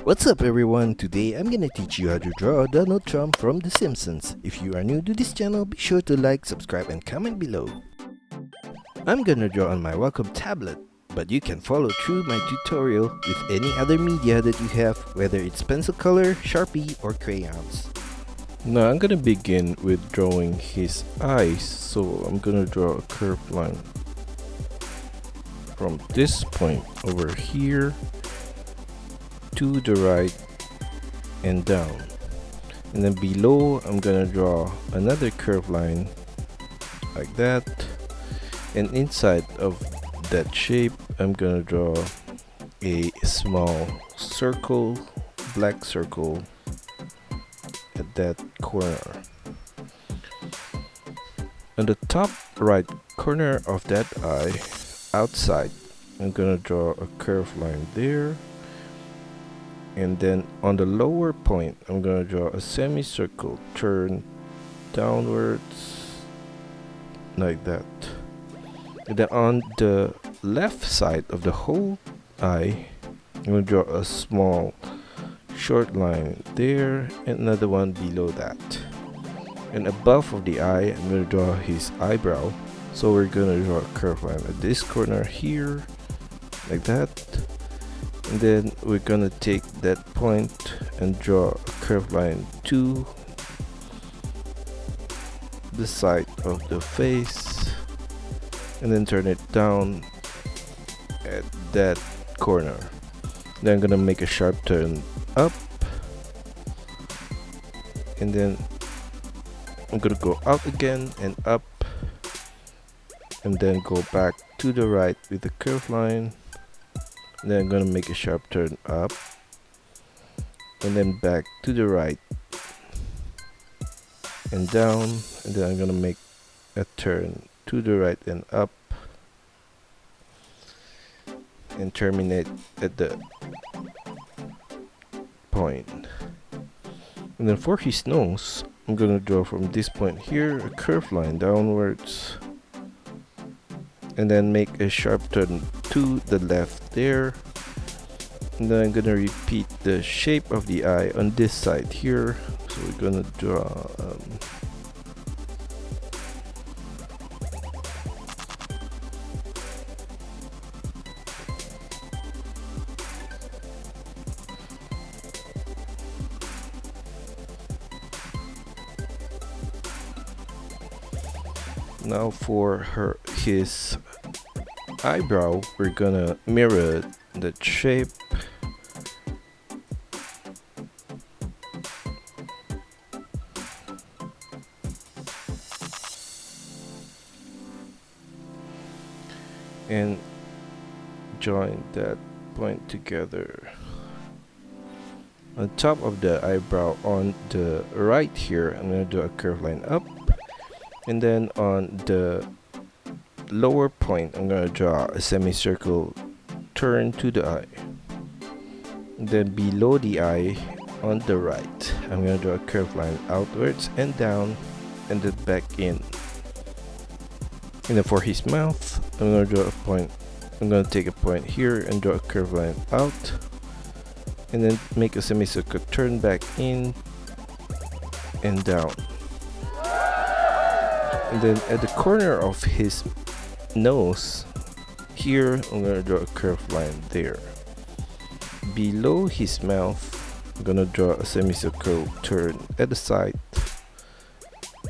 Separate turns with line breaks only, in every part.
What's up everyone, today I'm gonna teach you how to draw Donald Trump from The Simpsons. If you are new to this channel, be sure to like, subscribe and comment below. I'm gonna draw on my Wacom tablet, but you can follow through my tutorial with any other media that you have, whether it's pencil color, Sharpie or crayons.
Now I'm gonna begin with drawing his eyes, so I'm gonna draw a curved line from this point over here to the right and down, and then below I'm gonna draw another curved line like that, and inside of that shape I'm gonna draw a small circle, black circle at that corner. On the top right corner of that eye outside I'm gonna draw a curved line there, and then on the lower point I'm gonna draw a semicircle turn downwards like that, and then on the left side of the whole eye I'm gonna draw a small short line there and another one below that, and above of the eye I'm gonna draw his eyebrow, so we're gonna draw a curved line at this corner here like that, and then we're gonna take that point and draw a curved line to the side of the face and then turn it down at that corner. Then I'm gonna make a sharp turn up, and then I'm gonna go out again and up, and then go back to the right with the curved line. Then I'm gonna make a sharp turn up and then back to the right and down, and then I'm gonna make a turn to the right and up and terminate at the point. And then for his nose I'm gonna draw from this point here a curved line downwards, and then make a sharp turn to the left there, and then I'm gonna repeat the shape of the eye on this side here. So we're gonna draw now for his eyebrow we're gonna mirror the shape and join that point together. On top of the eyebrow on the right here I'm gonna do a curved line up, and then on the lower point I'm gonna draw a semicircle turn to the eye, and then below the eye on the right I'm gonna draw a curved line outwards and down and then back in. And then for his mouth I'm gonna draw a point, I'm gonna take a point here and draw a curved line out, and then make a semicircle turn back in and down. And then at the corner of his nose here I'm gonna draw a curved line there. Below his mouth I'm gonna draw a semicircle turn at the side,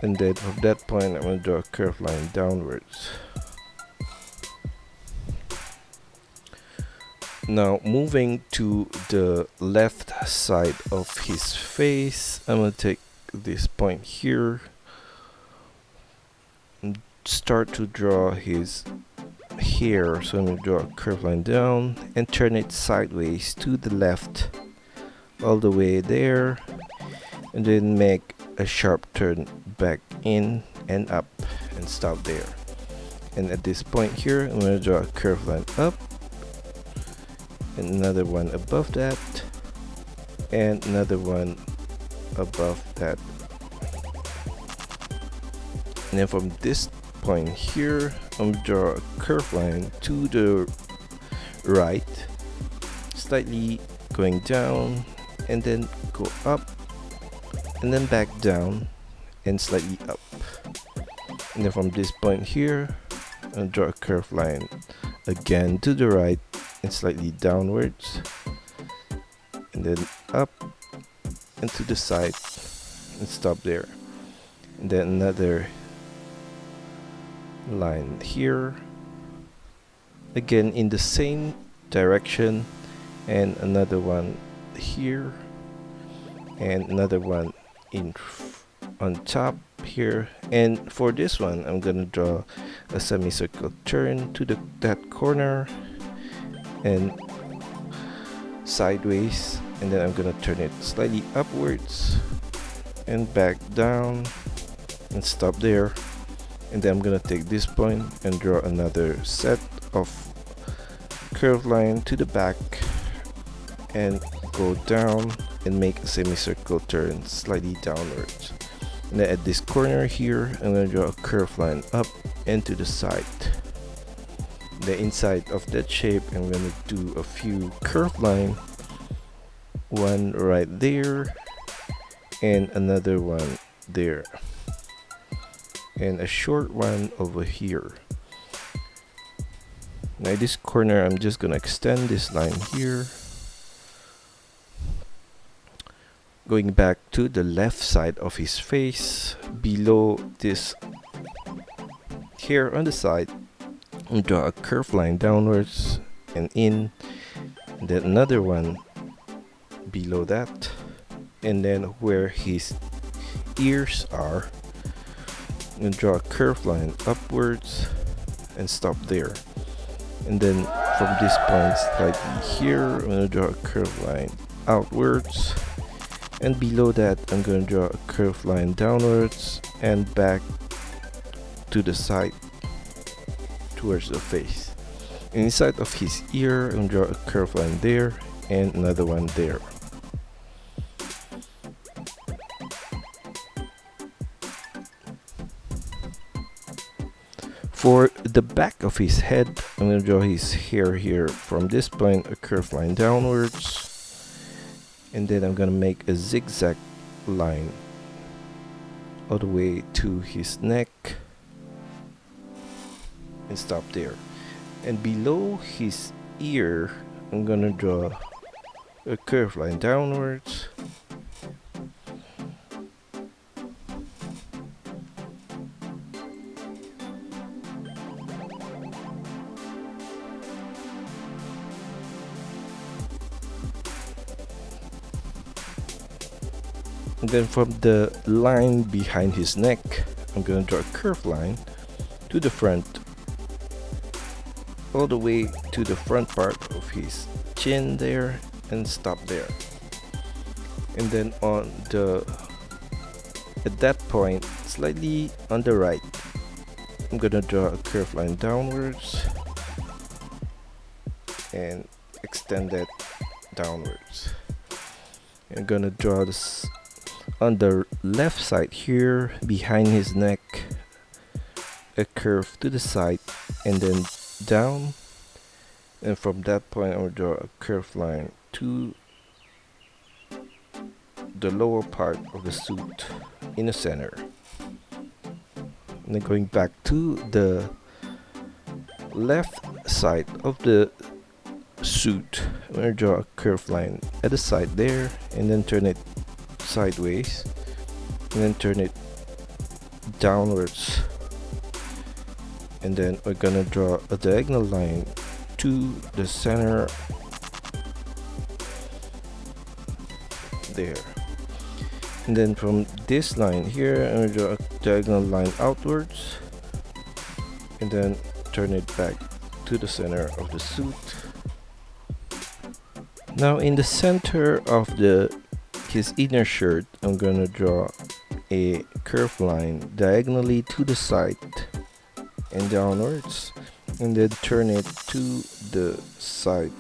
and then from that point I'm gonna draw a curved line downwards. Now moving to the left side of his face, I'm gonna take this point here and start to draw his hair. So I'm going to draw a curved line down and turn it sideways to the left all the way there, and then make a sharp turn back in and up and stop there. And at this point here I'm going to draw a curved line up and another one above that and another one above that, and then from this point here I'm gonna draw a curved line to the right, slightly going down and then go up and then back down and slightly up. And then from this point here, I'll draw a curved line again to the right and slightly downwards, and then up and to the side and stop there. And then another line here, again in the same direction, and another one here, and another one on top here. And for this one, I'm gonna draw a semicircle turn to that corner and sideways, and then I'm gonna turn it slightly upwards and back down and stop there. And then I'm gonna take this point and draw another set of curved line to the back and go down and make a semicircle turn slightly downwards. And then at this corner here, I'm gonna draw a curved line up and to the side. The inside of that shape, I'm gonna do a few curved line, one right there and another one there, and a short one over here. Now this corner, I'm just gonna extend this line here, going back to the left side of his face, below this here on the side, and draw a curved line downwards and in, and then another one below that, and then where his ears are, and draw a curved line upwards and stop there. And then from this point slightly here, I'm gonna draw a curved line outwards, and below that I'm gonna draw a curved line downwards and back to the side towards the face. And inside of his ear, I'm gonna draw a curved line there and another one there. For the back of his head, I'm going to draw his hair here. From this point, a curved line downwards, and then I'm going to make a zigzag line all the way to his neck and stop there. And below his ear, I'm going to draw a curved line downwards, and then from the line behind his neck, I'm going to draw a curved line to the front, all the way to the front part of his chin there, and stop there. And then at that point, slightly on the right, I'm going to draw a curved line downwards and extend that downwards. I'm going to draw this on the left side here, behind his neck, a curve to the side and then down, and from that point I will draw a curved line to the lower part of the suit in the center, and then going back to the left side of the suit, I'm going to draw a curved line at the side there, and then turn it sideways, and then turn it downwards, and then we're gonna draw a diagonal line to the center there. And then from this line here, I'm gonna draw a diagonal line outwards, and then turn it back to the center of the suit. Now in the center of his inner shirt, I'm gonna draw a curved line diagonally to the side and downwards, and then turn it to the side.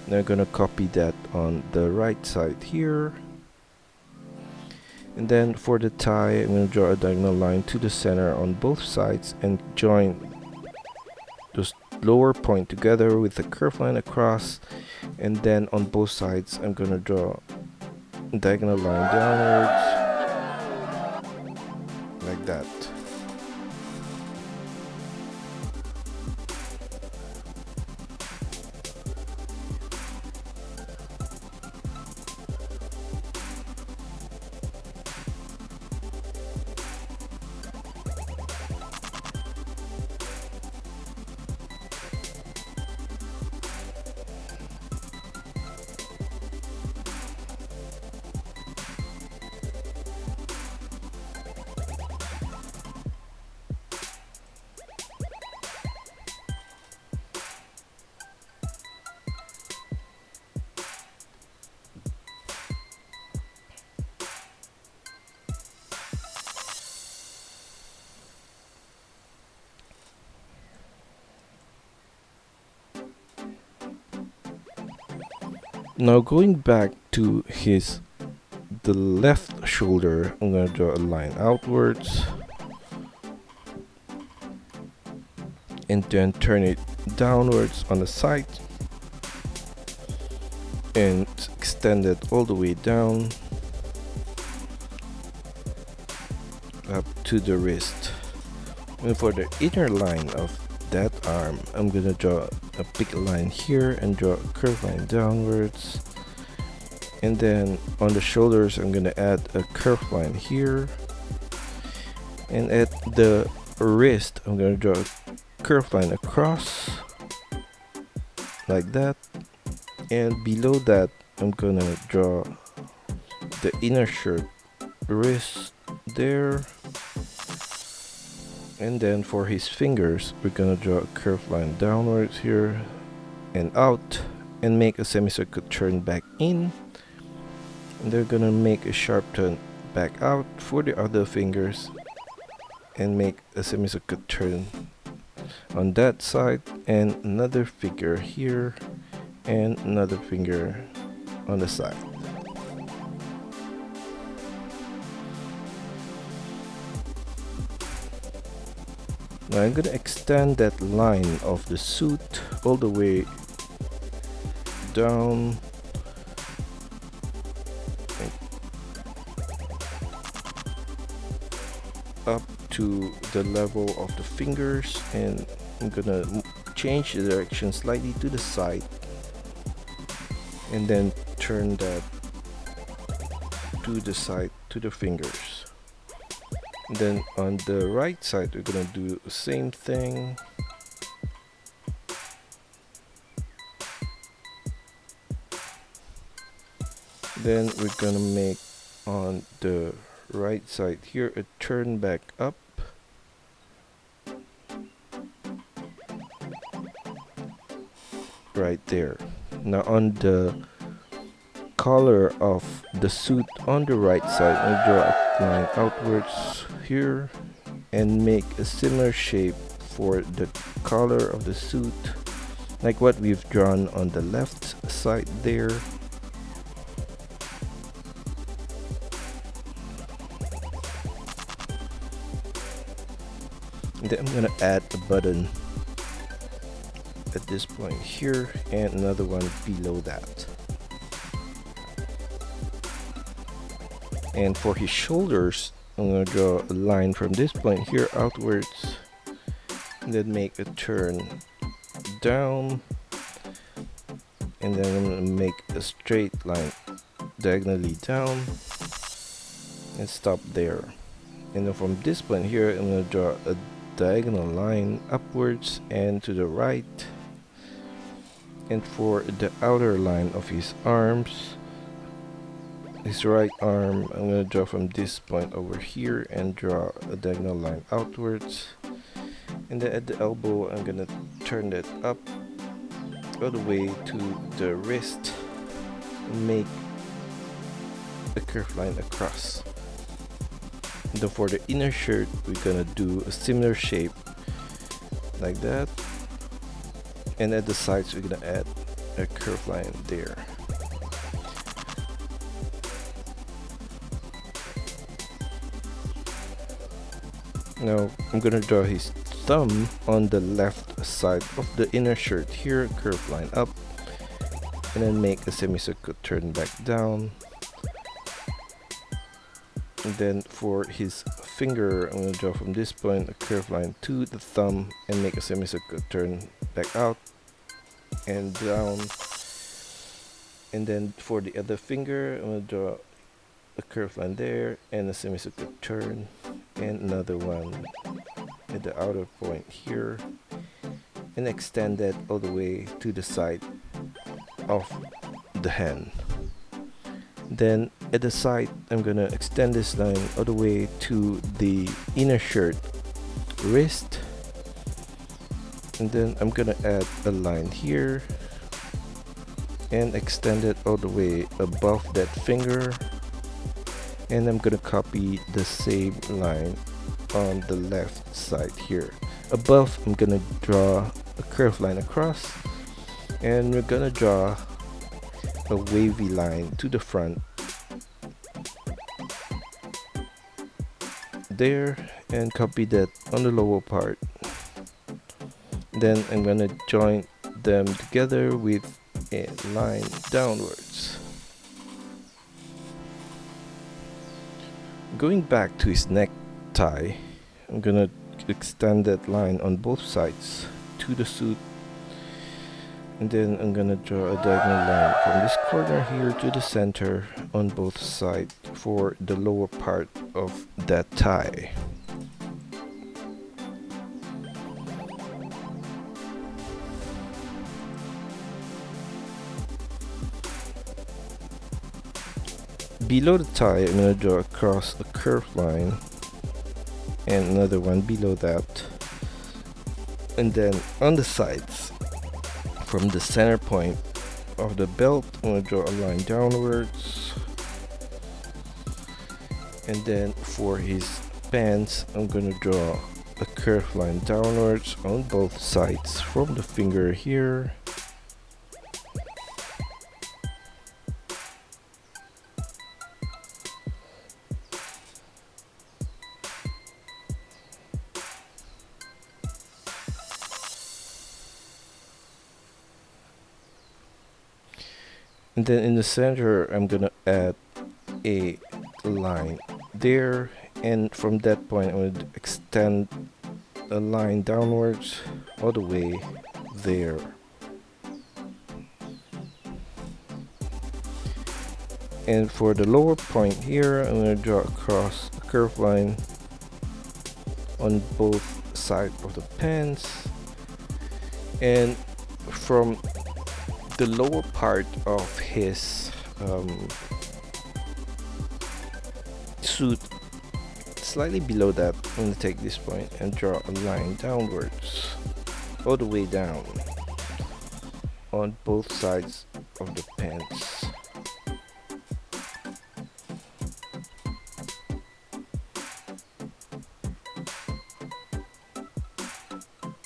Now I'm gonna copy that on the right side here, and then for the tie, I'm gonna draw a diagonal line to the center on both sides and join those lower point together with a curved line across, and then on both sides I'm gonna draw a diagonal line downwards like that. Now going back to the left shoulder, I'm going to draw a line outwards and then turn it downwards on the side and extend it all the way down up to the wrist. And for the inner line of that arm, I'm gonna draw a big line here and draw a curved line downwards, and then on the shoulders I'm gonna add a curved line here, and at the wrist I'm gonna draw a curved line across like that, and below that I'm gonna draw the inner shirt wrist there. And then for his fingers, we're gonna draw a curved line downwards here and out, and make a semicircle turn back in. And they're gonna make a sharp turn back out for the other fingers and make a semicircle turn on that side, and another finger here and another finger on the side. Now I'm gonna extend that line of the suit all the way down up to the level of the fingers, and I'm gonna change the direction slightly to the side and then turn that to the side to the fingers. Then on the right side we're gonna do the same thing. Then we're gonna make on the right side here a turn back up, right there. Now on the collar of the suit on the right side, I draw a line outwards here and make a similar shape for the collar of the suit, like what we've drawn on the left side there. And then I'm gonna add a button at this point here and another one below that. And for his shoulders, I'm going to draw a line from this point here outwards, and then make a turn down, and then I'm going to make a straight line diagonally down and stop there. And then from this point here, I'm going to draw a diagonal line upwards and to the right. And for the outer line of his arms, his right arm, I'm going to draw from this point over here and draw a diagonal line outwards. And then at the elbow, I'm going to turn that up all the way to the wrist and make a curved line across. And then for the inner shirt, we're going to do a similar shape like that. And at the sides, we're going to add a curved line there. Now I'm gonna draw his thumb on the left side of the inner shirt here, curve line up, and then make a semicircle turn back down. And then for his finger, I'm going to draw from this point a curve line to the thumb and make a semicircle turn back out and down. And then for the other finger, I'm going to draw a curve line there and a semicircle turn and another one at the outer point here, and extend that all the way to the side of the hand. Then at the side, I'm gonna extend this line all the way to the inner shirt wrist, and then I'm gonna add a line here and extend it all the way above that finger, and I'm gonna copy the same line on the left side here. Above, I'm gonna draw a curved line across, and we're gonna draw a wavy line to the front there, and copy that on the lower part. Then I'm gonna join them together with a line downwards. Going back to his necktie, I'm gonna extend that line on both sides to the suit, and then I'm gonna draw a diagonal line from this corner here to the center on both sides for the lower part of that tie. Below the tie, I'm gonna draw across a curved line and another one below that, and then on the sides from the center point of the belt, I'm going to draw a line downwards, and then for his pants, I'm going to draw a curved line downwards on both sides from the finger here. And then in the center, I'm gonna add a line there, and from that point, I'm gonna extend a line downwards all the way there. And for the lower point here, I'm gonna draw across a curved line on both sides of the pants, and from the lower part of his suit, slightly below that, I'm going to take this point and draw a line downwards all the way down on both sides of the pants.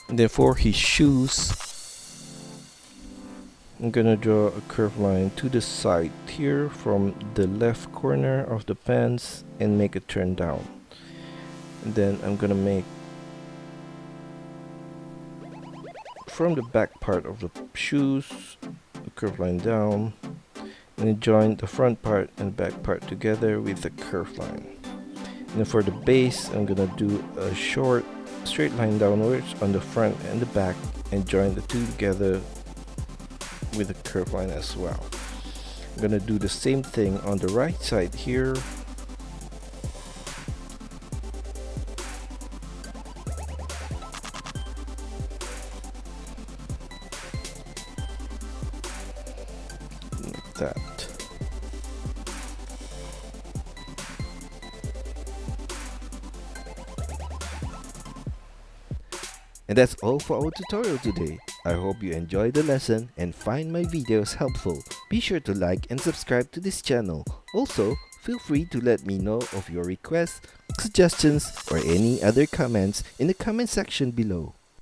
And then for his shoes, I'm gonna draw a curved line to the side here from the left corner of the pants and make a turn down. And then I'm gonna make from the back part of the shoes a curved line down, and then join the front part and back part together with a curved line. And then for the base, I'm gonna do a short straight line downwards on the front and the back and join the two together with a curved line as well. I'm gonna do the same thing on the right side here. Like that.
And that's all for our tutorial today. I hope you enjoyed the lesson and find my videos helpful. Be sure to like and subscribe to this channel. Also, feel free to let me know of your requests, suggestions, or any other comments in the comment section below.